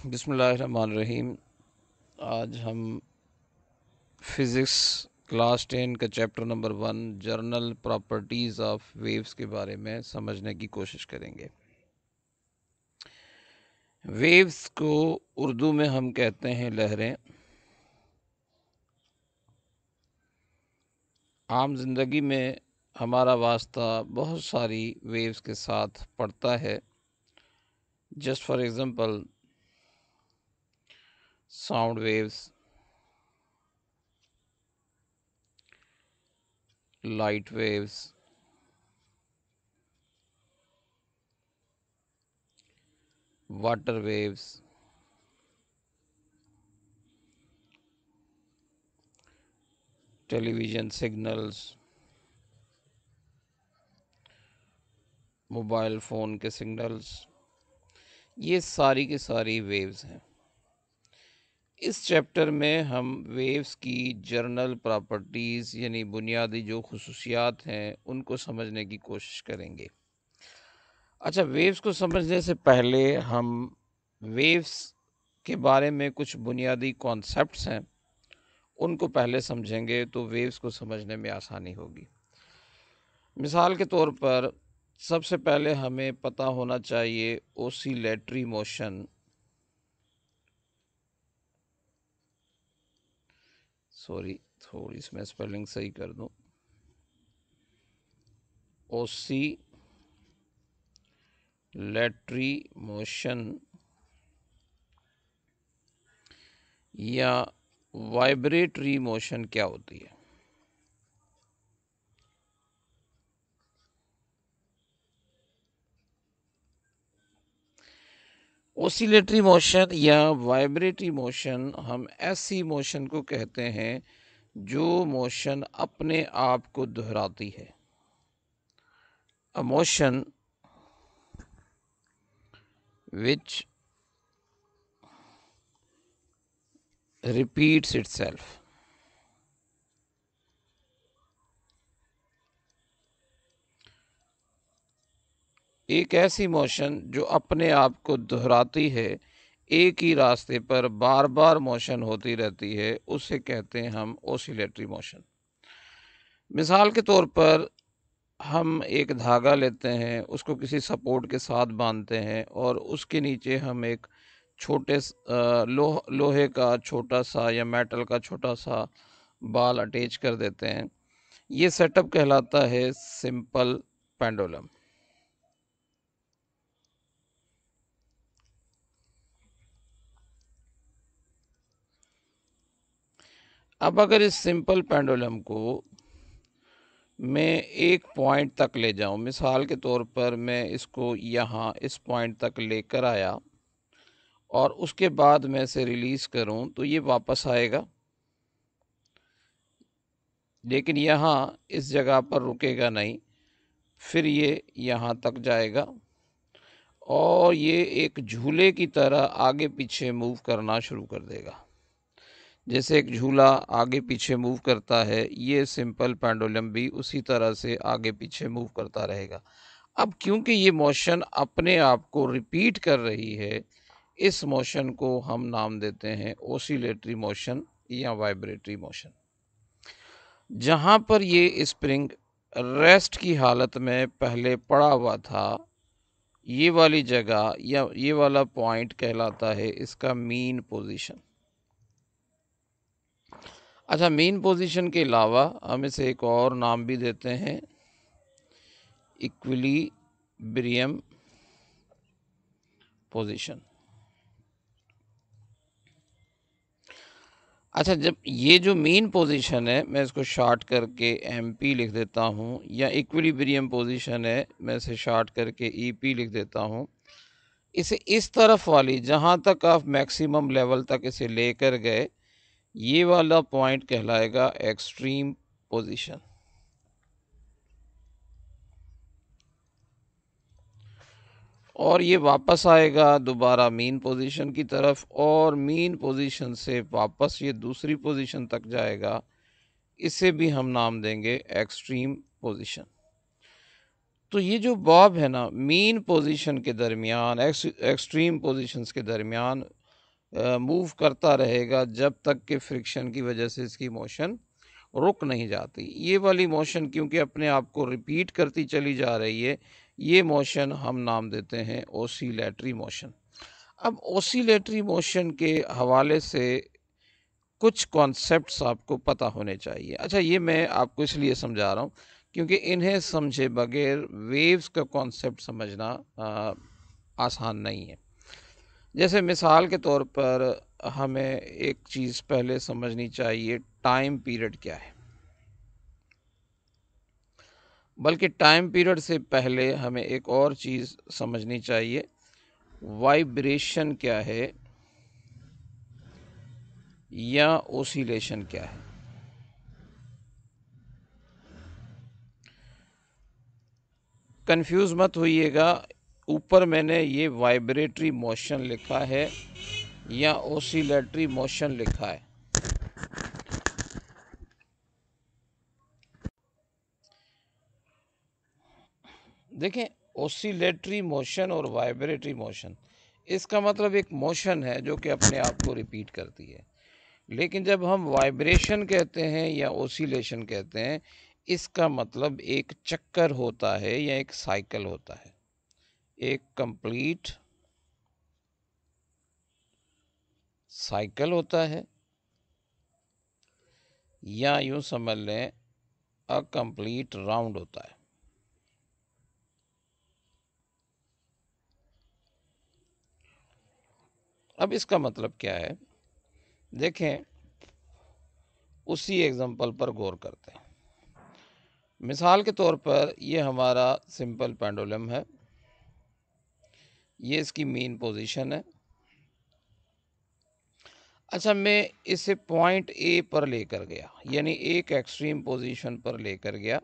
बिस्मिल्लाहिर्रहमानिर्रहीम। आज हम फ़िज़िक्स क्लास 10 का chapter number 1 journal properties of waves के बारे में समझने की कोशिश करेंगे। वेव्स को उर्दू में हम कहते हैं लहरें। आम ज़िंदगी में हमारा वास्ता बहुत सारी वेव्स के साथ पड़ता है। Just for example sound waves, light waves, water waves, television signals, mobile phone के सिग्नल्स, ये सारी की सारी वेव्स हैं। इस चैप्टर में हम वेव्स की जर्नल प्रॉपर्टीज़ यानी बुनियादी जो खुसूसियात हैं उनको समझने की कोशिश करेंगे। अच्छा, वेव्स को समझने से पहले हम वेव्स के बारे में कुछ बुनियादी कॉन्सेप्ट्स हैं उनको पहले समझेंगे तो वेव्स को समझने में आसानी होगी। मिसाल के तौर पर सबसे पहले हमें पता होना चाहिए ओसिलेटरी मोशन। सॉरी, थोड़ी इसमें स्पेलिंग सही कर दूं। ओसिलेटरी मोशन या वाइब्रेटरी मोशन क्या होती है? ओसिलेटरी मोशन या वाइब्रेटरी मोशन हम ऐसी मोशन को कहते हैं जो मोशन अपने आप को दोहराती है। A motion which repeats itself। एक ऐसी मोशन जो अपने आप को दोहराती है, एक ही रास्ते पर बार बार मोशन होती रहती है, उसे कहते हैं हम ओसिलेटरी मोशन। मिसाल के तौर पर हम एक धागा लेते हैं, उसको किसी सपोर्ट के साथ बांधते हैं और उसके नीचे हम एक लोहे का छोटा सा या मेटल का छोटा सा बाल अटैच कर देते हैं। ये सेटअप कहलाता है सिंपल पेंडुलम। अब अगर इस सिंपल पेंडुलम को मैं एक पॉइंट तक ले जाऊं, मिसाल के तौर पर मैं इसको यहाँ इस पॉइंट तक लेकर आया और उसके बाद मैं इसे रिलीज़ करूं तो ये वापस आएगा, लेकिन यहाँ इस जगह पर रुकेगा नहीं। फिर ये यहाँ तक जाएगा और ये एक झूले की तरह आगे पीछे मूव करना शुरू कर देगा। जैसे एक झूला आगे पीछे मूव करता है, ये सिंपल पेंडुलम भी उसी तरह से आगे पीछे मूव करता रहेगा। अब क्योंकि ये मोशन अपने आप को रिपीट कर रही है, इस मोशन को हम नाम देते हैं ओसिलेटरी मोशन या वाइब्रेटरी मोशन। जहाँ पर ये स्प्रिंग रेस्ट की हालत में पहले पड़ा हुआ था, ये वाली जगह या ये वाला पॉइंट कहलाता है इसका मीन पोजीशन। अच्छा, मीन पोजीशन के अलावा हम इसे एक और नाम भी देते हैं, इक्विलिब्रियम पोजीशन। अच्छा, जब ये जो मीन पोजीशन है, मैं इसको शॉर्ट करके एमपी लिख देता हूँ, या इक्विलिब्रियम पोजीशन है, मैं इसे शॉर्ट करके ईपी लिख देता हूँ। इसे इस तरफ वाली जहाँ तक आप मैक्सिमम लेवल तक इसे लेकर गए, ये वाला पॉइंट कहलाएगा एक्सट्रीम पोजीशन। और ये वापस आएगा दोबारा मीन पोजीशन की तरफ और मीन पोजीशन से वापस ये दूसरी पोजीशन तक जाएगा। इसे भी हम नाम देंगे एक्सट्रीम पोजीशन। तो ये जो बॉब है ना, मीन पोजीशन के दरमियान एक्सट्रीम पोजीशंस के दरमियान मूव करता रहेगा जब तक कि फ्रिक्शन की वजह से इसकी मोशन रुक नहीं जाती। ये वाली मोशन क्योंकि अपने आप को रिपीट करती चली जा रही है, ये मोशन हम नाम देते हैं ओसिलेटरी मोशन। अब ओसिलेटरी मोशन के हवाले से कुछ कॉन्सेप्ट्स आपको पता होने चाहिए। अच्छा, ये मैं आपको इसलिए समझा रहा हूँ क्योंकि इन्हें समझे बगैर वेव्स का कॉन्सेप्ट समझना आसान नहीं है। जैसे मिसाल के तौर पर हमें एक चीज़ पहले समझनी चाहिए, टाइम पीरियड क्या है। बल्कि टाइम पीरियड से पहले हमें एक और चीज़ समझनी चाहिए, वाइब्रेशन क्या है या ओसिलेशन क्या है। कंफ्यूज मत होइएगा, ऊपर मैंने ये वाइब्रेटरी मोशन लिखा है या ओसिलेटरी मोशन लिखा है। देखें, ओसिलेटरी मोशन और वाइब्रेटरी मोशन, इसका मतलब एक मोशन है जो कि अपने आप को रिपीट करती है। लेकिन जब हम वाइब्रेशन कहते हैं या ओसिलेशन कहते हैं, इसका मतलब एक चक्कर होता है या एक साइकिल होता है, एक कंप्लीट साइकिल होता है, या यूं समझ लें अ कंप्लीट राउंड होता है। अब इसका मतलब क्या है, देखें, उसी एग्जांपल पर गौर करते हैं। मिसाल के तौर पर ये हमारा सिंपल पेंडुलम है, ये इसकी मेन पोजीशन है। अच्छा, मैं इसे पॉइंट ए पर लेकर गया, यानी एक एक्सट्रीम पोजीशन पर लेकर गया,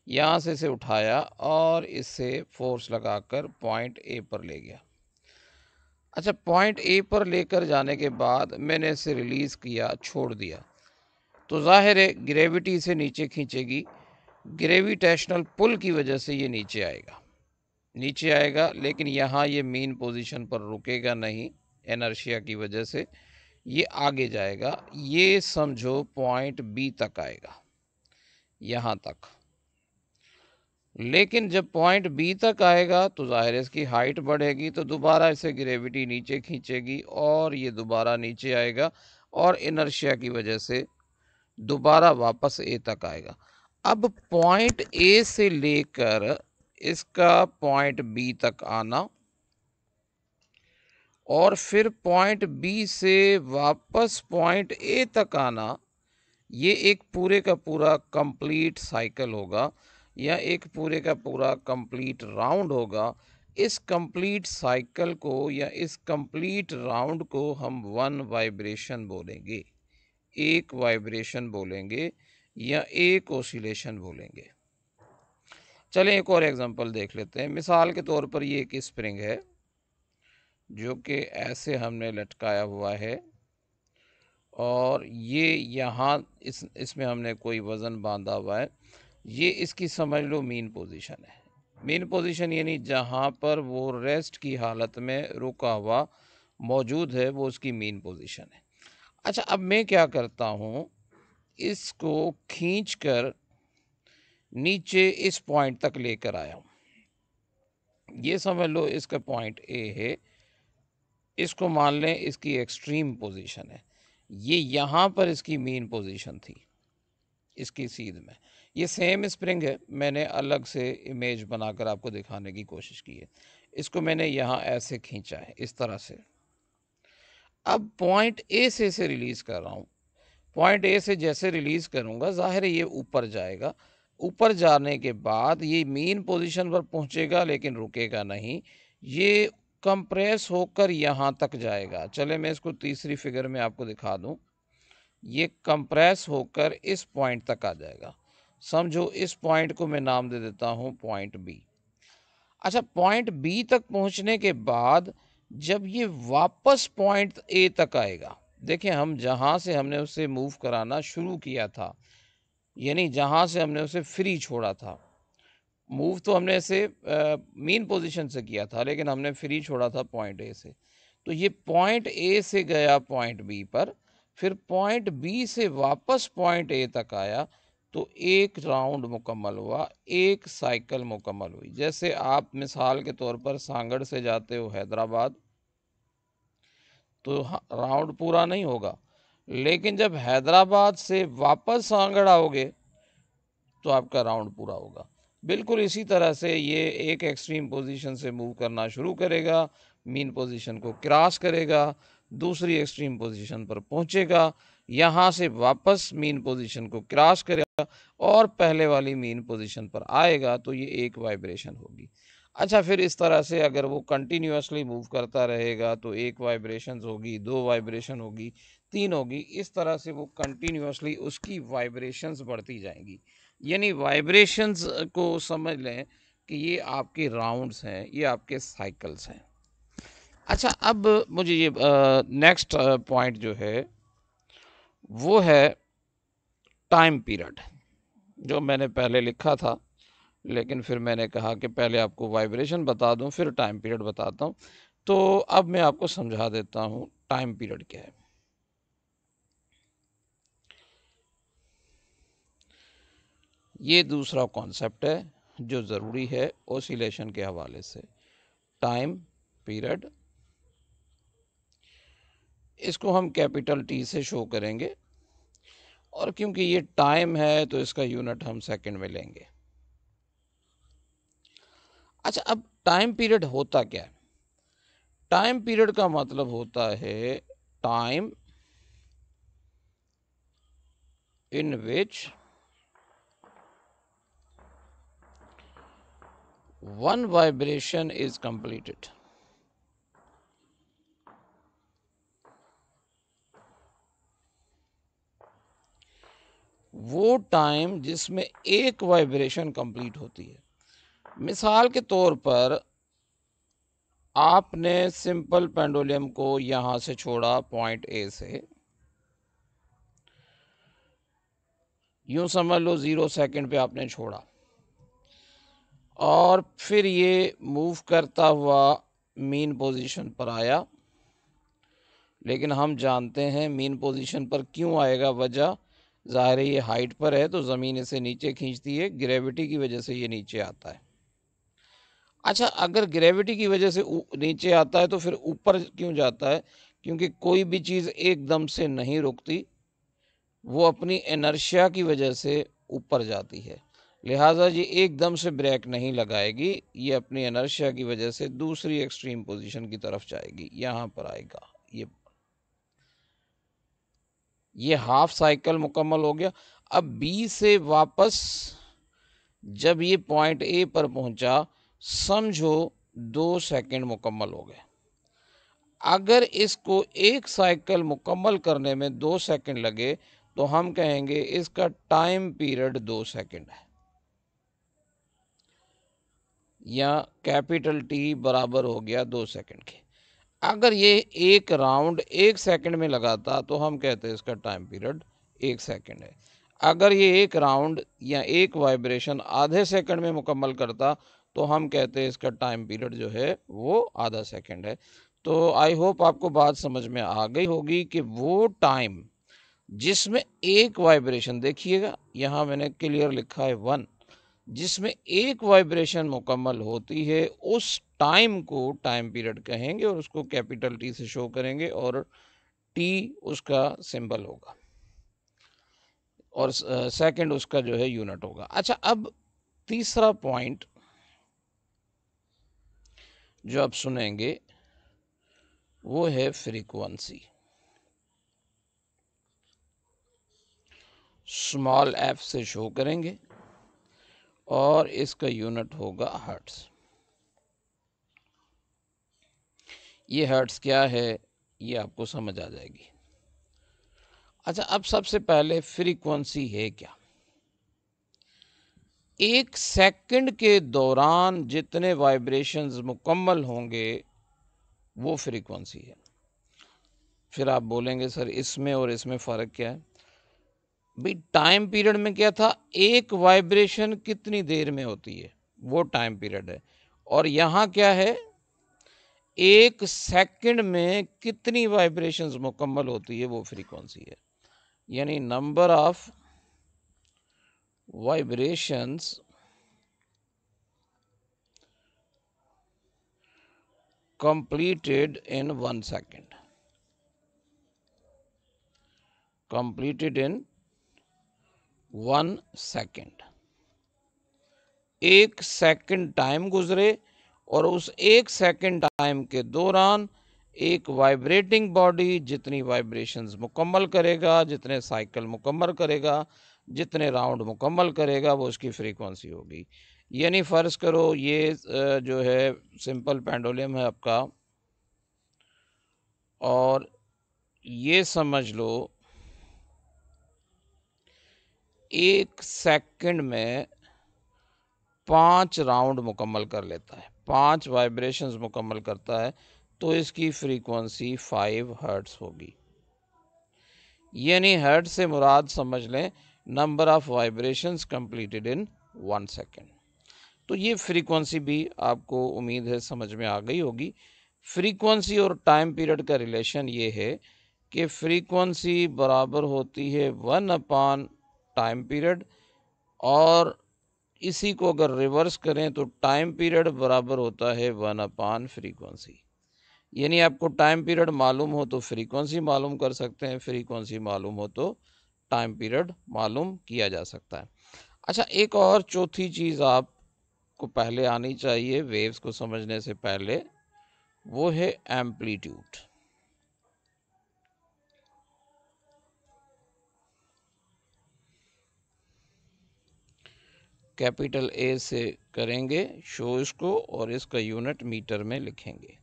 यहाँ से इसे उठाया और इससे फोर्स लगाकर पॉइंट ए पर ले गया। अच्छा, पॉइंट ए पर लेकर जाने के बाद मैंने इसे रिलीज़ किया, छोड़ दिया, तो जाहिर है ग्रेविटी से नीचे खींचेगी, ग्रेविटेशनल पुल की वजह से ये नीचे आएगा, लेकिन यहाँ ये मेन पोजीशन पर रुकेगा नहीं, इनर्शिया की वजह से ये आगे जाएगा। ये समझो पॉइंट बी तक आएगा, यहाँ तक। लेकिन जब पॉइंट बी तक आएगा तो जाहिर है इसकी हाइट बढ़ेगी, तो दोबारा इसे ग्रेविटी नीचे खींचेगी और ये दोबारा नीचे आएगा और इनर्शिया की वजह से दोबारा वापस ए तक आएगा। अब पॉइंट ए से लेकर इसका पॉइंट बी तक आना और फिर पॉइंट बी से वापस पॉइंट ए तक आना, ये एक पूरे का पूरा कंप्लीट साइकिल होगा या एक पूरे का पूरा कंप्लीट राउंड होगा। इस कंप्लीट साइकिल को या इस कंप्लीट राउंड को हम वन वाइब्रेशन बोलेंगे, एक वाइब्रेशन बोलेंगे या एक ओसिलेशन बोलेंगे। चलें एक और एग्जांपल देख लेते हैं। मिसाल के तौर पर ये एक स्प्रिंग है जो कि ऐसे हमने लटकाया हुआ है और ये यहाँ इसमें हमने कोई वज़न बांधा हुआ है। ये इसकी समझ लो मेन पोजीशन है। मेन पोजीशन यानी जहाँ पर वो रेस्ट की हालत में रुका हुआ मौजूद है, वो उसकी मेन पोजीशन है। अच्छा, अब मैं क्या करता हूँ, इसको खींचकर नीचे इस पॉइंट तक लेकर आया हूँ। ये समझ लो इसका पॉइंट ए है, इसको मान लें इसकी एक्सट्रीम पोजीशन है। ये यहाँ पर इसकी मेन पोजीशन थी, इसकी सीध में। ये सेम स्प्रिंग है, मैंने अलग से इमेज बनाकर आपको दिखाने की कोशिश की है। इसको मैंने यहाँ ऐसे खींचा है, इस तरह से। अब पॉइंट ए से इसे रिलीज़ कर रहा हूँ। पॉइंट ए से जैसे रिलीज़ करूँगा, ज़ाहिर है ये ऊपर जाएगा। ऊपर जाने के बाद ये मेन पोजीशन पर पहुँचेगा लेकिन रुकेगा नहीं, ये कंप्रेस होकर यहाँ तक जाएगा। चले मैं इसको तीसरी फिगर में आपको दिखा दूँ। ये कंप्रेस होकर इस पॉइंट तक आ जाएगा। समझो इस पॉइंट को मैं नाम दे देता हूँ पॉइंट बी। अच्छा, पॉइंट बी तक पहुँचने के बाद जब ये वापस पॉइंट ए तक आएगा, देखें हम जहाँ से हमने उसे मूव कराना शुरू किया था, यानी जहाँ से हमने उसे फ्री छोड़ा था, मूव तो हमने इसे मेन पोजीशन से किया था लेकिन हमने फ्री छोड़ा था पॉइंट ए से। तो ये पॉइंट ए से गया पॉइंट बी पर, फिर पॉइंट बी से वापस पॉइंट ए तक आया, तो एक राउंड मुकम्मल हुआ, एक साइकिल मुकम्मल हुई। जैसे आप मिसाल के तौर पर सांगड़ से जाते हो हैदराबाद, तो राउंड पूरा नहीं होगा, लेकिन जब हैदराबाद से वापस सांगड़ आओगे तो आपका राउंड पूरा होगा। बिल्कुल इसी तरह से ये एक एक्सट्रीम पोजीशन से मूव करना शुरू करेगा, मीन पोजीशन को क्रॉस करेगा, दूसरी एक्सट्रीम पोजीशन पर पहुंचेगा, यहाँ से वापस मीन पोजीशन को क्रॉस करेगा और पहले वाली मीन पोजीशन पर आएगा, तो ये एक वाइब्रेशन होगी। अच्छा, फिर इस तरह से अगर वो कंटिन्यूसली मूव करता रहेगा तो एक वाइब्रेशन होगी, दो वाइब्रेशन होगी, तीन होगी, इस तरह से वो कंटिन्यूसली उसकी वाइब्रेशंस बढ़ती जाएंगी। यानी वाइब्रेशंस को समझ लें कि ये आपके राउंड्स हैं, ये आपके साइकिल्स हैं। अच्छा, अब मुझे ये नेक्स्ट पॉइंट जो है वो है टाइम पीरियड, जो मैंने पहले लिखा था, लेकिन फिर मैंने कहा कि पहले आपको वाइब्रेशन बता दूं फिर टाइम पीरियड बताता हूं। तो अब मैं आपको समझा देता हूं टाइम पीरियड क्या है। ये दूसरा कॉन्सेप्ट है जो ज़रूरी है ऑसिलेशन के हवाले से, टाइम पीरियड। इसको हम कैपिटल टी से शो करेंगे, और क्योंकि ये टाइम है तो इसका यूनिट हम सेकंड में लेंगे। अच्छा, अब टाइम पीरियड होता क्या है? टाइम पीरियड का मतलब होता है time in which one vibration is completed। वो टाइम जिसमें एक वाइब्रेशन कंप्लीट होती है। मिसाल के तौर पर आपने सिंपल पेंडुलम को यहां से छोड़ा पॉइंट ए से, यूं समझ लो 0 सेकंड पे आपने छोड़ा, और फिर ये मूव करता हुआ मीन पोजीशन पर आया। लेकिन हम जानते हैं मीन पोजीशन पर क्यों आएगा, वजह ज़ाहिर है ये हाइट पर है तो ज़मीन इसे नीचे खींचती है, ग्रेविटी की वजह से ये नीचे आता है। अच्छा, अगर ग्रेविटी की वजह से नीचे आता है तो फिर ऊपर क्यों जाता है? क्योंकि कोई भी चीज़ एकदम से नहीं रुकती, वो अपनी इनर्शिया की वजह से ऊपर जाती है। लिहाजा ये एकदम से ब्रेक नहीं लगाएगी, ये अपनी इनर्शिया की वजह से दूसरी एक्सट्रीम पोजीशन की तरफ जाएगी, यहाँ पर आएगा। ये हाफ साइकिल मुकम्मल हो गया। अब बी से वापस जब ये पॉइंट ए पर पहुंचा, समझो 2 सेकंड मुकम्मल हो गए। अगर इसको एक साइकिल मुकम्मल करने में 2 सेकंड लगे तो हम कहेंगे इसका टाइम पीरियड 2 सेकंड है, या कैपिटल टी बराबर हो गया 2 सेकंड के। अगर ये एक राउंड 1 सेकंड में लगाता तो हम कहते हैं इसका टाइम पीरियड 1 सेकंड है। अगर ये एक राउंड या एक वाइब्रेशन आधे सेकंड में मुकम्मल करता तो हम कहते हैं इसका टाइम पीरियड जो है वो आधा सेकंड है। तो आई होप आपको बात समझ में आ गई होगी कि वो टाइम जिसमें एक वाइब्रेशन, देखिएगा यहाँ मैंने क्लियर लिखा है 1, जिसमें एक वाइब्रेशन मुकम्मल होती है उस टाइम को टाइम पीरियड कहेंगे, और उसको कैपिटल टी से शो करेंगे और टी उसका सिंबल होगा और सेकंड उसका जो है यूनिट होगा। अच्छा, अब तीसरा पॉइंट जो आप सुनेंगे वो है फ्रीक्वेंसी। स्मॉल एफ से शो करेंगे और इसका यूनिट होगा हर्ट्ज। ये हर्ट्ज क्या है ये आपको समझ आ जाएगी। अच्छा, अब सबसे पहले फ्रीक्वेंसी है क्या? एक सेकंड के दौरान जितने वाइब्रेशंस मुकम्मल होंगे वो फ्रीक्वेंसी है। फिर आप बोलेंगे सर इसमें और इसमें फ़र्क क्या है? भाई टाइम पीरियड में क्या था, एक वाइब्रेशन कितनी देर में होती है वो टाइम पीरियड है, और यहाँ क्या है, एक सेकंड में कितनी वाइब्रेशंस मुकम्मल होती है वो फ्रीक्वेंसी है। यानी number of vibrations completed in 1 second, completed in 1 second। एक सेकंड टाइम गुजरे और उस एक सेकंड टाइम के दौरान एक वाइब्रेटिंग बॉडी जितनी वाइब्रेशंस मुकम्मल करेगा, जितने साइकिल मुकम्मल करेगा, जितने राउंड मुकम्मल करेगा, वो उसकी फ्रीक्वेंसी होगी। यानी फ़र्ज़ करो ये जो है सिंपल पेंडुलम है आपका, और ये समझ लो एक सेकंड में 5 राउंड मुकम्मल कर लेता है, 5 वाइब्रेशंस मुकम्मल करता है, तो इसकी फ्रीक्वेंसी 5 हर्ट्ज़ होगी। यानी हर्ट्ज़ से मुराद समझ लें number of vibrations completed in 1 second. तो ये फ्रीक्वेंसी भी आपको उम्मीद है समझ में आ गई होगी। फ्रीक्वेंसी और टाइम पीरियड का रिलेशन ये है कि फ्रीक्वेंसी बराबर होती है 1 टाइम पीरियड, और इसी को अगर रिवर्स करें तो टाइम पीरियड बराबर होता है 1 फ्रीक्वेंसी। यानी आपको टाइम पीरियड मालूम हो तो फ्रीक्वेंसी मालूम कर सकते हैं, फ्रीक्वेंसी मालूम हो तो टाइम पीरियड मालूम किया जा सकता है। अच्छा, एक और चौथी चीज़ आपको पहले आनी चाहिए वेव्स को समझने से पहले, वो है एम्पलीट्यूड। कैपिटल ए से करेंगे शो इसको, और इसका यूनिट मीटर में लिखेंगे।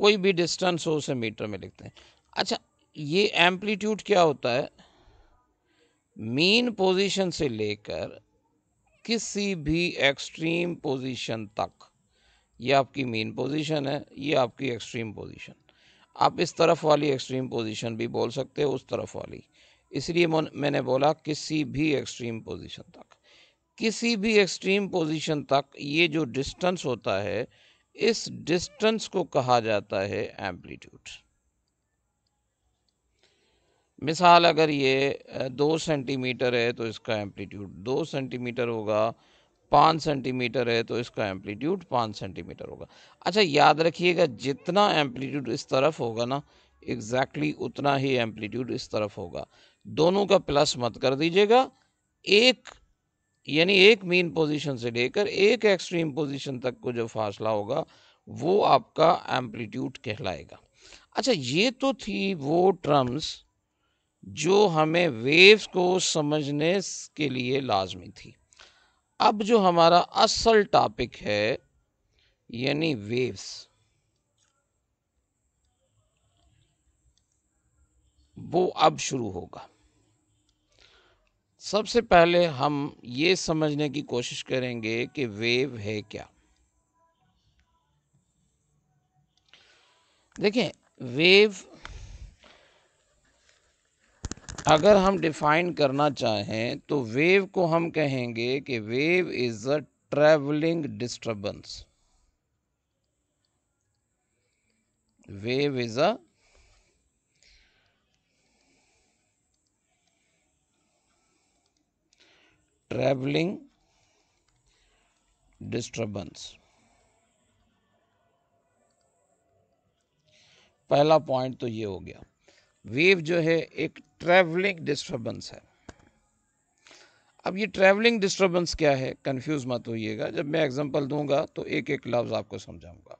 कोई भी डिस्टेंस हो उसे मीटर में लिखते हैं। अच्छा, ये एम्पलीट्यूड क्या होता है? मीन पोजीशन से लेकर किसी भी एक्सट्रीम पोजीशन तक, ये आपकी मीन पोजीशन है, ये आपकी एक्सट्रीम पोजीशन। आप इस तरफ वाली एक्सट्रीम पोजीशन भी बोल सकते हो, उस तरफ वाली, इसलिए मैंने बोला किसी भी एक्सट्रीम पोजीशन तक। किसी भी एक्सट्रीम पोजीशन तक ये जो डिस्टेंस होता है, इस डिस्टेंस को कहा जाता है एम्पलीट्यूड। मिसाल अगर ये 2 सेंटीमीटर है तो इसका एम्पलीट्यूड 2 सेंटीमीटर होगा, 5 सेंटीमीटर है तो इसका एम्पलीट्यूड 5 सेंटीमीटर होगा। अच्छा, याद रखिएगा जितना एम्पलीट्यूड इस तरफ होगा ना, एग्जैक्टली उतना ही एम्पलीट्यूड इस तरफ होगा। दोनों का प्लस मत कर दीजिएगा। एक यानी एक मीन पोजीशन से लेकर एक एक्सट्रीम पोजीशन तक को जो फासला होगा वो आपका एम्पलीट्यूड कहलाएगा। अच्छा, ये तो थी वो टर्म्स जो हमें वेव्स को समझने के लिए लाजमी थी। अब जो हमारा असल टॉपिक है यानी वेव्स, वो अब शुरू होगा। सबसे पहले हम ये समझने की कोशिश करेंगे कि वेव है क्या। देखें, वेव अगर हम डिफाइन करना चाहें तो वेव को हम कहेंगे कि wave is a travelling disturbance. Wave is a travelling disturbance. पहला पॉइंट तो ये हो गया, वेव जो है एक ट्रैवलिंग डिस्टर्बेंस है। अब ये ट्रैवलिंग डिस्टर्बेंस क्या है, कंफ्यूज मत होइएगा, जब मैं एग्जांपल दूंगा तो एक एक लफ्ज आपको समझाऊंगा।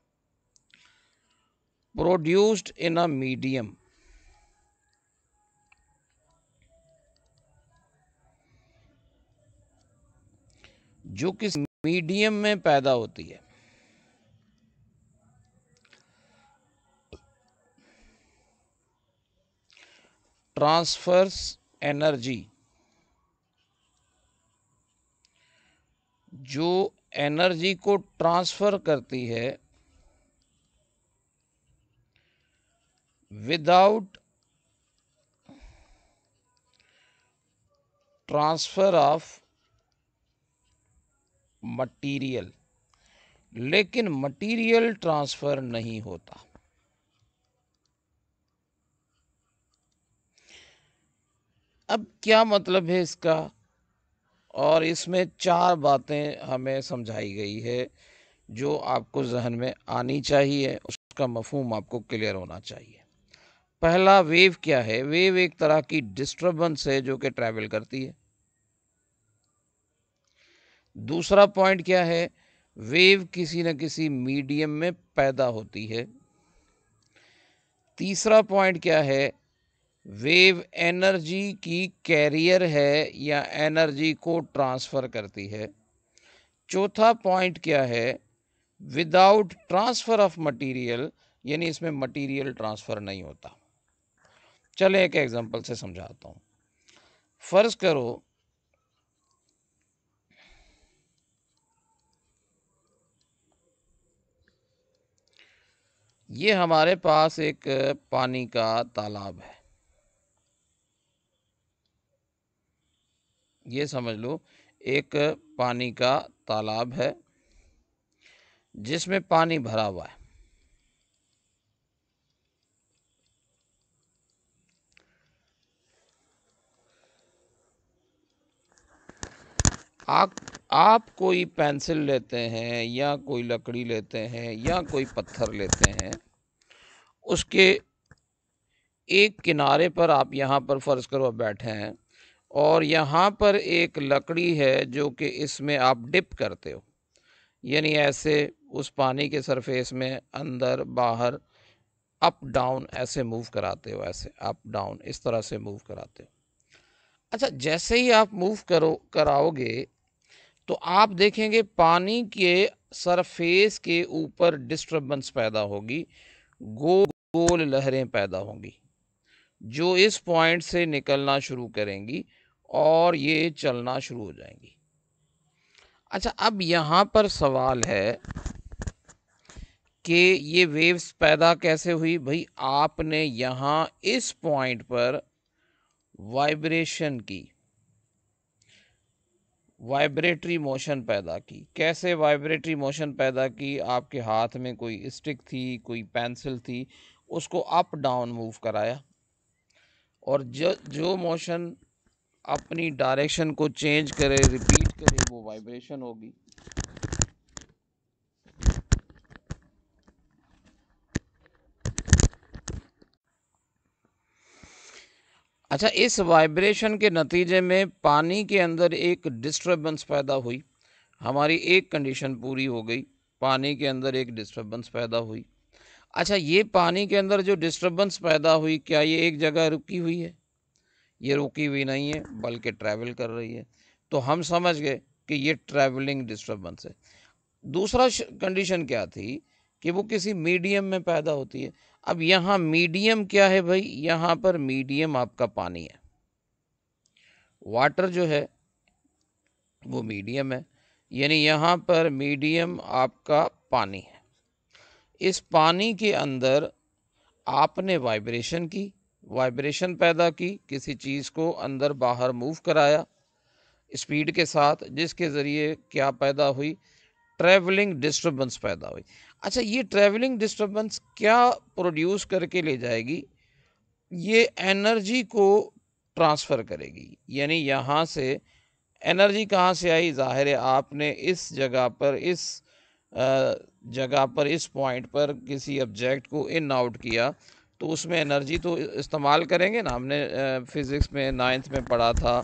प्रोड्यूस्ड इन अ मीडियम, जो किस मीडियम में पैदा होती है। ट्रांसफर्स एनर्जी, जो एनर्जी को ट्रांसफर करती है विदाउट ट्रांसफर ऑफ मटीरियल। लेकिन मटेरियल ट्रांसफर नहीं होता। अब क्या मतलब है इसका? और इसमें 4 बातें हमें समझाई गई है जो आपको जहन में आनी चाहिए, उसका मफहूम आपको क्लियर होना चाहिए। पहला, वेव क्या है? वेव एक तरह की डिस्टरबेंस है जो कि ट्रैवल करती है। दूसरा पॉइंट क्या है? वेव किसी न किसी मीडियम में पैदा होती है। तीसरा पॉइंट क्या है? वेव एनर्जी की कैरियर है या एनर्जी को ट्रांसफर करती है। चौथा पॉइंट क्या है? विदाउट ट्रांसफर ऑफ मटेरियल, यानी इसमें मटेरियल ट्रांसफर नहीं होता। चले एक एग्जांपल से समझाता हूं। फर्ज करो ये हमारे पास एक पानी का तालाब है। ये समझ लो एक पानी का तालाब है जिसमें पानी भरा हुआ है। आप कोई पेंसिल लेते हैं या कोई लकड़ी लेते हैं या कोई पत्थर लेते हैं, उसके एक किनारे पर आप यहाँ पर फ़र्ज़ करो आप बैठे हैं और यहाँ पर एक लकड़ी है जो कि इसमें आप डिप करते हो, यानी ऐसे उस पानी के सरफेस में अंदर बाहर अप डाउन ऐसे मूव कराते हो, ऐसे अप डाउन इस तरह से मूव कराते हो। अच्छा, जैसे ही आप मूव कराओगे तो आप देखेंगे पानी के सरफेस के ऊपर डिस्टरबेंस पैदा होगी, गोल गोल लहरें पैदा होंगी जो इस पॉइंट से निकलना शुरू करेंगी और ये चलना शुरू हो जाएंगी। अच्छा, अब यहाँ पर सवाल है कि ये वेव्स पैदा कैसे हुई? भाई आपने यहाँ इस पॉइंट पर वाइब्रेशन की, वाइब्रेटरी मोशन पैदा की। कैसे वाइब्रेटरी मोशन पैदा की? आपके हाथ में कोई स्टिक थी, कोई पेंसिल थी, उसको अप डाउन मूव कराया और जो जो मोशन अपनी डायरेक्शन को चेंज करे, रिपीट करे, वो वाइब्रेशन होगी। अच्छा, इस वाइब्रेशन के नतीजे में पानी के अंदर एक डिस्टरबेंस पैदा हुई। हमारी एक कंडीशन पूरी हो गई, पानी के अंदर एक डिस्टरबेंस पैदा हुई। अच्छा, ये पानी के अंदर जो डिस्टरबेंस पैदा हुई, क्या ये एक जगह रुकी हुई है? ये रुकी हुई नहीं है, बल्कि ट्रैवल कर रही है। तो हम समझ गए कि ये ट्रैवलिंग डिस्टरबेंस है। दूसरा कंडीशन क्या थी कि वो किसी मीडियम में पैदा होती है। अब यहाँ मीडियम क्या है भाई? यहाँ पर मीडियम आपका पानी है, वाटर जो है वो मीडियम है, यानी यहाँ पर मीडियम आपका पानी है। इस पानी के अंदर आपने वाइब्रेशन की, वाइब्रेशन पैदा की, किसी चीज़ को अंदर बाहर मूव कराया स्पीड के साथ, जिसके ज़रिए क्या पैदा हुई? ट्रैवलिंग डिस्टरबेंस पैदा हुई। अच्छा, ये ट्रैवलिंग डिस्टरबेंस क्या प्रोड्यूस करके ले जाएगी? ये एनर्जी को ट्रांसफ़र करेगी, यानी यहाँ से एनर्जी कहाँ से आई? ज़ाहिर है आपने इस जगह पर, इस पॉइंट पर किसी ऑब्जेक्ट को इन आउट किया तो उसमें एनर्जी तो इस्तेमाल करेंगे ना। हमने फिज़िक्स में 9th में पढ़ा था,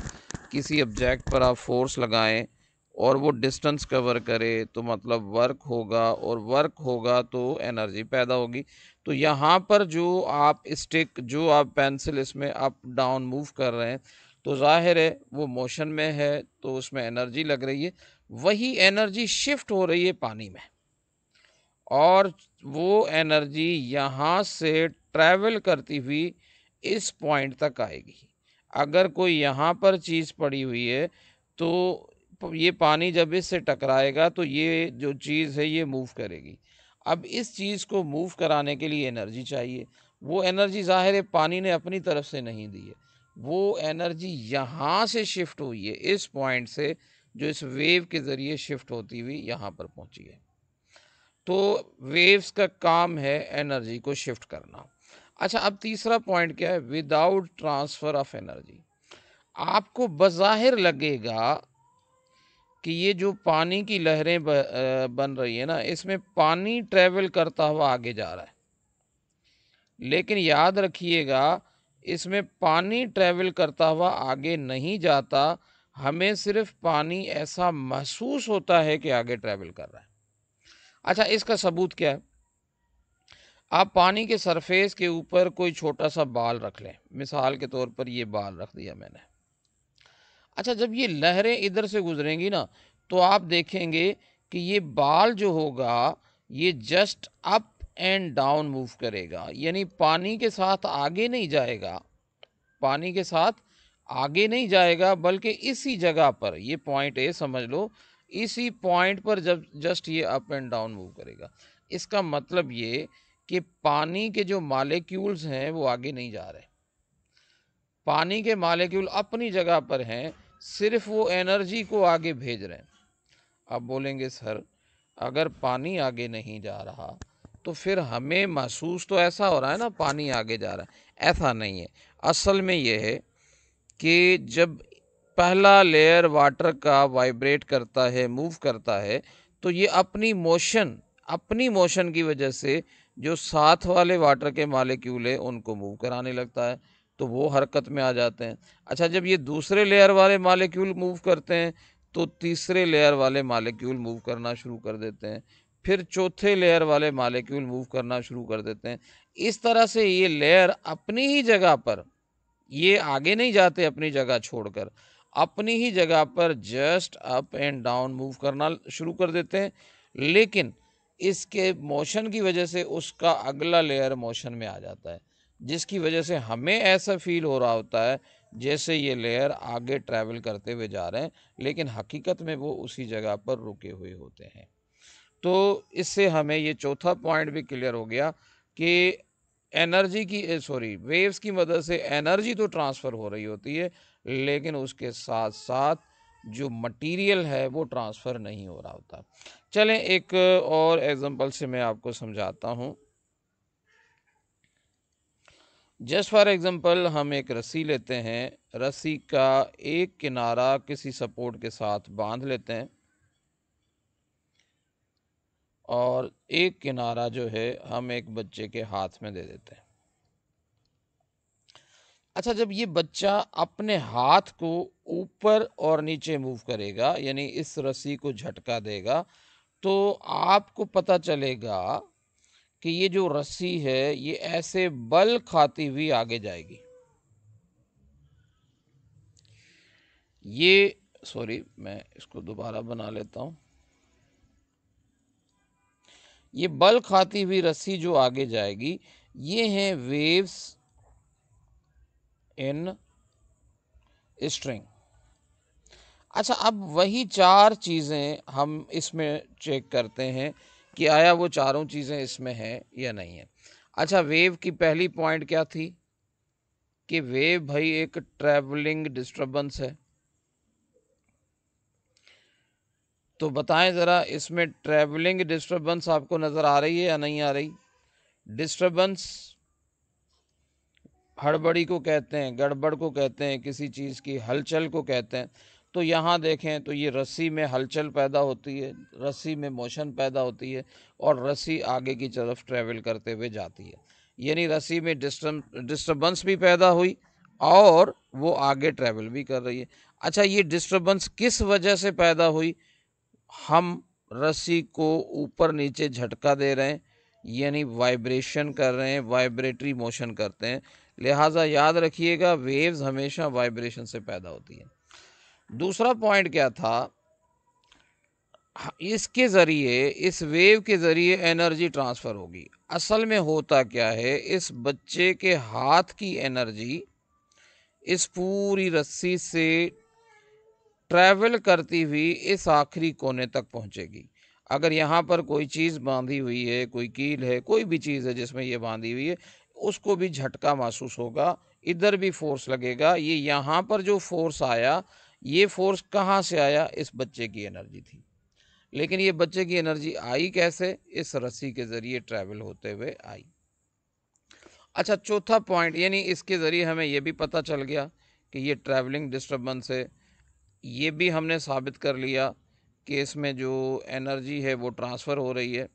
किसी ऑब्जेक्ट पर आप फोर्स लगाएं और वो डिस्टेंस कवर करे तो मतलब वर्क होगा, और वर्क होगा तो एनर्जी पैदा होगी। तो यहाँ पर जो आप स्टिक, जो आप पेंसिल इसमें अप डाउन मूव कर रहे हैं, तो ज़ाहिर है वो मोशन में है तो उसमें एनर्जी लग रही है। वही एनर्जी शिफ्ट हो रही है पानी में और वो एनर्जी यहाँ से ट्रैवल करती हुई इस पॉइंट तक आएगी। अगर कोई यहाँ पर चीज़ पड़ी हुई है तो ये पानी जब इससे टकराएगा तो ये जो चीज़ है ये मूव करेगी। अब इस चीज़ को मूव कराने के लिए एनर्जी चाहिए। वो एनर्जी ज़ाहिर है पानी ने अपनी तरफ से नहीं दी है, वो एनर्जी यहाँ से शिफ्ट हुई है, इस पॉइंट से जो इस वेव के ज़रिए शिफ्ट होती हुई यहाँ पर पहुँची है। तो वेव्स का काम है एनर्जी को शिफ्ट करना। अच्छा, अब तीसरा पॉइंट क्या है, विदाउट ट्रांसफर ऑफ एनर्जी। आपको बज़ाहिर लगेगा कि ये जो पानी की लहरें बन रही है ना, इसमें पानी ट्रेवल करता हुआ आगे जा रहा है, लेकिन याद रखिएगा इसमें पानी ट्रेवल करता हुआ आगे नहीं जाता। हमें सिर्फ पानी ऐसा महसूस होता है कि आगे ट्रेवल कर रहा है। अच्छा, इसका सबूत क्या है? आप पानी के सरफेस के ऊपर कोई छोटा सा बाल रख लें, मिसाल के तौर पर ये बाल रख दिया मैंने। अच्छा, जब ये लहरें इधर से गुजरेंगी ना, तो आप देखेंगे कि ये बाल जो होगा ये just up and down move करेगा, यानी पानी के साथ आगे नहीं जाएगा, पानी के साथ आगे नहीं जाएगा, बल्कि इसी जगह पर, ये पॉइंट ए समझ लो, इसी पॉइंट पर जब जस्ट ये अप एंड डाउन मूव करेगा। इसका मतलब ये कि पानी के जो मॉलिक्यूल्स हैं वो आगे नहीं जा रहे, पानी के मॉलिक्यूल अपनी जगह पर हैं, सिर्फ वो एनर्जी को आगे भेज रहे हैं। अब बोलेंगे सर, अगर पानी आगे नहीं जा रहा तो फिर हमें महसूस तो ऐसा हो रहा है ना पानी आगे जा रहा है। ऐसा नहीं है, असल में यह है कि जब पहला लेयर वाटर का वाइब्रेट करता है, मूव करता है, तो ये अपनी मोशन की वजह से जो साथ वाले वाटर के मॉलिक्यूल है उनको मूव कराने लगता है, तो वो हरकत में आ जाते हैं। अच्छा, जब ये दूसरे लेयर वाले मॉलिक्यूल मूव करते हैं तो तीसरे लेयर वाले मॉलिक्यूल मूव करना शुरू कर देते हैं, फिर चौथे लेयर वाले मॉलिक्यूल मूव करना शुरू कर देते हैं। इस तरह से ये लेयर अपनी ही जगह पर, ये आगे नहीं जाते अपनी जगह छोड़कर, अपनी ही जगह पर just up and down move करना शुरू कर देते हैं, लेकिन इसके मोशन की वजह से उसका अगला लेयर मोशन में आ जाता है, जिसकी वजह से हमें ऐसा फील हो रहा होता है जैसे ये लेयर आगे ट्रैवल करते हुए जा रहे हैं, लेकिन हकीकत में वो उसी जगह पर रुके हुए होते हैं। तो इससे हमें ये चौथा पॉइंट भी क्लियर हो गया कि वेव्स की मदद से एनर्जी तो ट्रांसफ़र हो रही होती है, लेकिन उसके साथ साथ जो मटेरियल है वो ट्रांसफ़र नहीं हो रहा होता। चलें एक और एग्जांपल से मैं आपको समझाता हूँ। जस्ट फॉर एग्जांपल हम एक रस्सी लेते हैं, रस्सी का एक किनारा किसी सपोर्ट के साथ बांध लेते हैं और एक किनारा जो है हम एक बच्चे के हाथ में दे देते हैं। अच्छा, जब ये बच्चा अपने हाथ को ऊपर और नीचे मूव करेगा, यानी इस रस्सी को झटका देगा, तो आपको पता चलेगा कि ये जो रस्सी है ये ऐसे बल खाती हुई आगे जाएगी। मैं इसको दोबारा बना लेता हूं। ये बल खाती हुई रस्सी जो आगे जाएगी, ये हैं वेव्स इन स्ट्रिंग। अच्छा, अब वही चार चीज़ें हम इसमें चेक करते हैं कि आया वो चारों चीज़ें इसमें हैं या नहीं है। अच्छा, वेव की पहली पॉइंट क्या थी कि वेव भाई एक ट्रैवलिंग डिस्टर्बेंस है। तो बताएं ज़रा, इसमें ट्रैवलिंग डिस्टर्बेंस आपको नज़र आ रही है या नहीं आ रही? डिस्टर्बेंस हड़बड़ी को कहते हैं, गड़बड़ को कहते हैं, किसी चीज़ की हलचल को कहते हैं। तो यहाँ देखें तो ये रस्सी में हलचल पैदा होती है, रस्सी में मोशन पैदा होती है और रस्सी आगे की तरफ ट्रैवल करते हुए जाती है, यानी रस्सी में डिस्टर्बेंस भी पैदा हुई और वो आगे ट्रैवल भी कर रही है। अच्छा, ये डिस्टर्बेंस किस वजह से पैदा हुई? हम रस्सी को ऊपर नीचे झटका दे रहे हैं, यानी वाइब्रेशन कर रहे हैं, वाइब्रेटरी मोशन करते हैं, लिहाजा याद रखिएगा वेव्स हमेशा वाइब्रेशन से पैदा होती है। दूसरा पॉइंट क्या था, इसके ज़रिए, इस वेव के ज़रिए एनर्जी ट्रांसफ़र होगी। असल में होता क्या है, इस बच्चे के हाथ की एनर्जी इस पूरी रस्सी से ट्रैवल करती हुई इस आखिरी कोने तक पहुंचेगी। अगर यहाँ पर कोई चीज़ बांधी हुई है, कोई कील है, कोई भी चीज़ है जिसमें ये बांधी हुई है, उसको भी झटका महसूस होगा, इधर भी फोर्स लगेगा। ये यहाँ पर जो फोर्स आया, ये फोर्स कहाँ से आया? इस बच्चे की एनर्जी थी। लेकिन ये बच्चे की एनर्जी आई कैसे? इस रस्सी के ज़रिए ट्रैवल होते हुए आई। अच्छा, चौथा पॉइंट, यानी इसके ज़रिए हमें ये भी पता चल गया कि ये ट्रैवलिंग डिस्टर्बेंस है। ये भी हमने साबित कर लिया कि इसमें जो एनर्जी है वो ट्रांसफ़र हो रही है।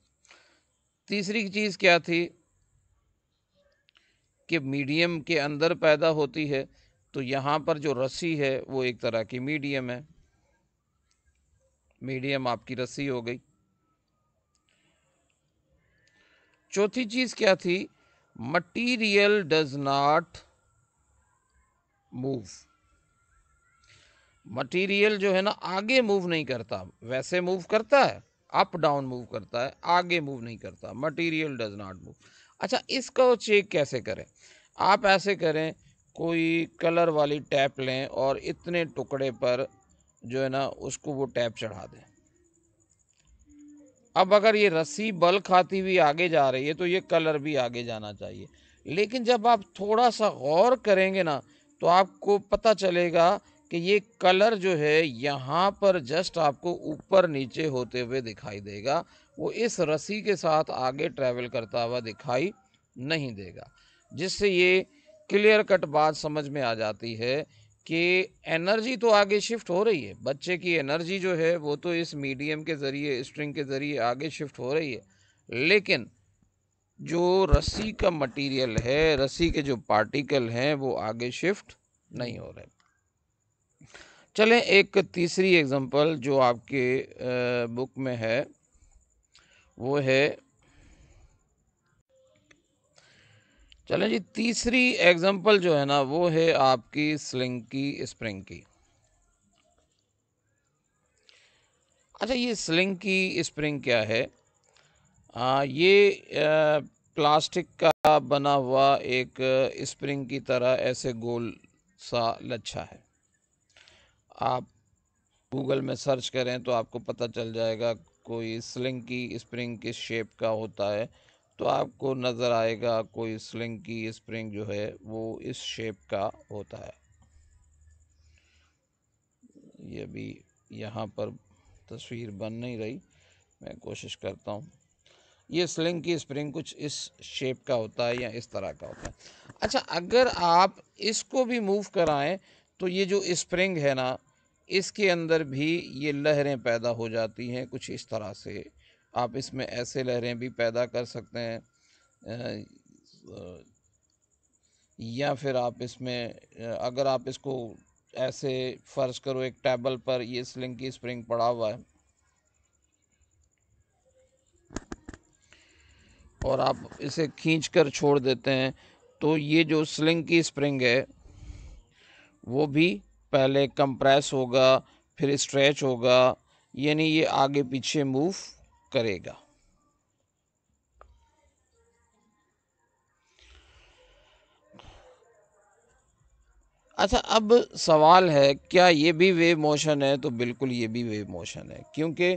तीसरी चीज़ क्या थी कि मीडियम के अंदर पैदा होती है, तो यहाँ पर जो रस्सी है वो एक तरह की मीडियम है। मीडियम आपकी रस्सी हो गई। चौथी चीज़ क्या थी? Material does not move. Material जो है ना आगे मूव नहीं करता, वैसे मूव करता है, अप डाउन मूव करता है, आगे मूव नहीं करता। Material does not move. अच्छा, इसको चेक कैसे करें? आप ऐसे करें, कोई कलर वाली टैप लें और इतने टुकड़े पर जो है ना उसको वो टैप चढ़ा दें। अब अगर ये रस्सी बल खाती हुई आगे जा रही है तो ये कलर भी आगे जाना चाहिए। लेकिन जब आप थोड़ा सा गौर करेंगे ना तो आपको पता चलेगा कि ये कलर जो है यहाँ पर जस्ट आपको ऊपर नीचे होते हुए दिखाई देगा, वो इस रस्सी के साथ आगे ट्रैवल करता हुआ दिखाई नहीं देगा। जिससे ये क्लियर कट बात समझ में आ जाती है कि एनर्जी तो आगे शिफ्ट हो रही है। बच्चे की एनर्जी जो है वो तो इस मीडियम के ज़रिए, स्ट्रिंग के ज़रिए आगे शिफ्ट हो रही है, लेकिन जो रस्सी का मटेरियल है, रस्सी के जो पार्टिकल हैं वो आगे शिफ्ट नहीं हो रहे। चलें एक तीसरी एग्जांपल जो आपके बुक में है वो है, चलें जी, तीसरी एग्जांपल जो है ना वो है आपकी स्लिंकी स्प्रिंग की। अच्छा, ये स्लिंकी स्प्रिंग क्या है? ये प्लास्टिक का बना हुआ एक स्प्रिंग की तरह ऐसे गोल सा लच्छा है। आप गूगल में सर्च करें तो आपको पता चल जाएगा कोई स्लिंकी स्प्रिंग किस शेप का होता है, तो आपको नज़र आएगा कोई स्लिंकी स्प्रिंग जो है वो इस शेप का होता है। ये भी यहाँ पर तस्वीर बन नहीं रही, मैं कोशिश करता हूँ। ये स्लिंग की स्प्रिंग कुछ इस शेप का होता है या इस तरह का होता है। अच्छा, अगर आप इसको भी मूव कराएं तो ये जो स्प्रिंग है ना इसके अंदर भी ये लहरें पैदा हो जाती हैं कुछ इस तरह से। आप इसमें ऐसे लहरें भी पैदा कर सकते हैं, या फिर आप इसमें अगर आप इसको ऐसे फर्ज करो एक टेबल पर ये स्लिंग की स्प्रिंग पड़ा हुआ है और आप इसे खींचकर छोड़ देते हैं, तो ये जो स्लिंग की स्प्रिंग है वो भी पहले कंप्रेस होगा, फिर स्ट्रेच होगा, यानी ये आगे पीछे मूव करेगा। अच्छा, अब सवाल है क्या ये भी वेव मोशन है? तो बिल्कुल ये भी वेव मोशन है, क्योंकि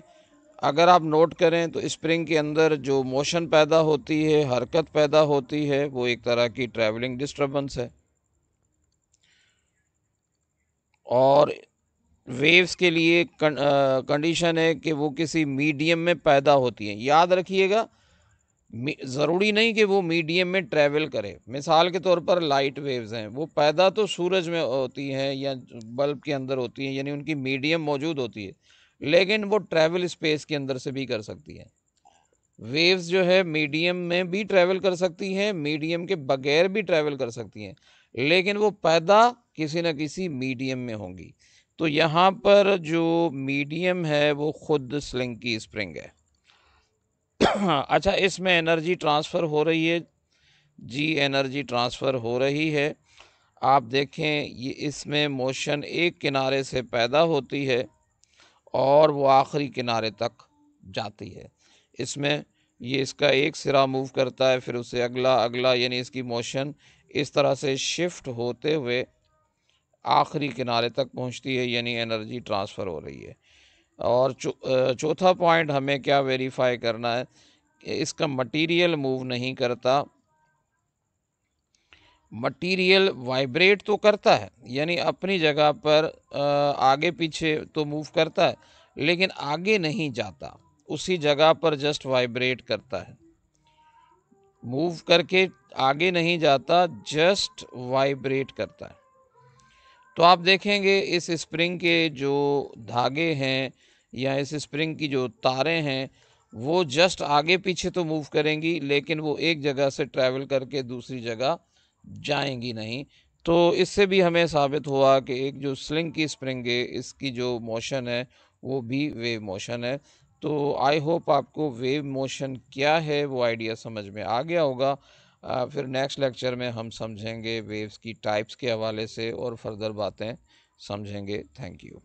अगर आप नोट करें तो स्प्रिंग के अंदर जो मोशन पैदा होती है, हरकत पैदा होती है, वो एक तरह की ट्रैवलिंग डिस्टर्बेंस है। और वेव्स के लिए कंडीशन है कि वो किसी मीडियम में पैदा होती हैं। याद रखिएगा, ज़रूरी नहीं कि वो मीडियम में ट्रैवल करे। मिसाल के तौर पर लाइट वेव्स हैं, वो पैदा तो सूरज में होती हैं या बल्ब के अंदर होती हैं, यानी उनकी मीडियम मौजूद होती है, लेकिन वो ट्रैवल स्पेस के अंदर से भी कर सकती हैं। वेव्स जो है मीडियम में भी ट्रैवल कर सकती हैं, मीडियम के बगैर भी ट्रैवल कर सकती हैं, लेकिन वो पैदा किसी न किसी मीडियम में होंगी। तो यहाँ पर जो मीडियम है वो खुद स्लिंकी स्प्रिंग है। अच्छा, इसमें एनर्जी ट्रांसफ़र हो रही है जी, एनर्जी ट्रांसफ़र हो रही है। आप देखें, ये इसमें मोशन एक किनारे से पैदा होती है और वो आखिरी किनारे तक जाती है। इसमें ये इसका एक सिरा मूव करता है, फिर उसे अगला अगला, यानी इसकी मोशन इस तरह से शिफ्ट होते हुए आखिरी किनारे तक पहुंचती है, यानी एनर्जी ट्रांसफ़र हो रही है। और चौथा पॉइंट हमें क्या वेरीफाई करना है कि इसका मटेरियल मूव नहीं करता। मटेरियल वाइब्रेट तो करता है, यानी अपनी जगह पर आगे पीछे तो मूव करता है, लेकिन आगे नहीं जाता। उसी जगह पर जस्ट वाइब्रेट करता है, मूव करके आगे नहीं जाता, जस्ट वाइब्रेट करता है। तो आप देखेंगे इस स्प्रिंग के जो धागे हैं या इस स्प्रिंग की जो तारें हैं वो जस्ट आगे पीछे तो मूव करेंगी, लेकिन वो एक जगह से ट्रैवल करके दूसरी जगह जाएंगी नहीं। तो इससे भी हमें साबित हुआ कि एक जो स्लिंग की स्प्रिंग है इसकी जो मोशन है वो भी वेव मोशन है। तो आई होप आपको वेव मोशन क्या है वो आइडिया समझ में आ गया होगा। फिर नेक्स्ट लेक्चर में हम समझेंगे वेव्स की टाइप्स के हवाले से और फर्दर बातें समझेंगे। Thank you.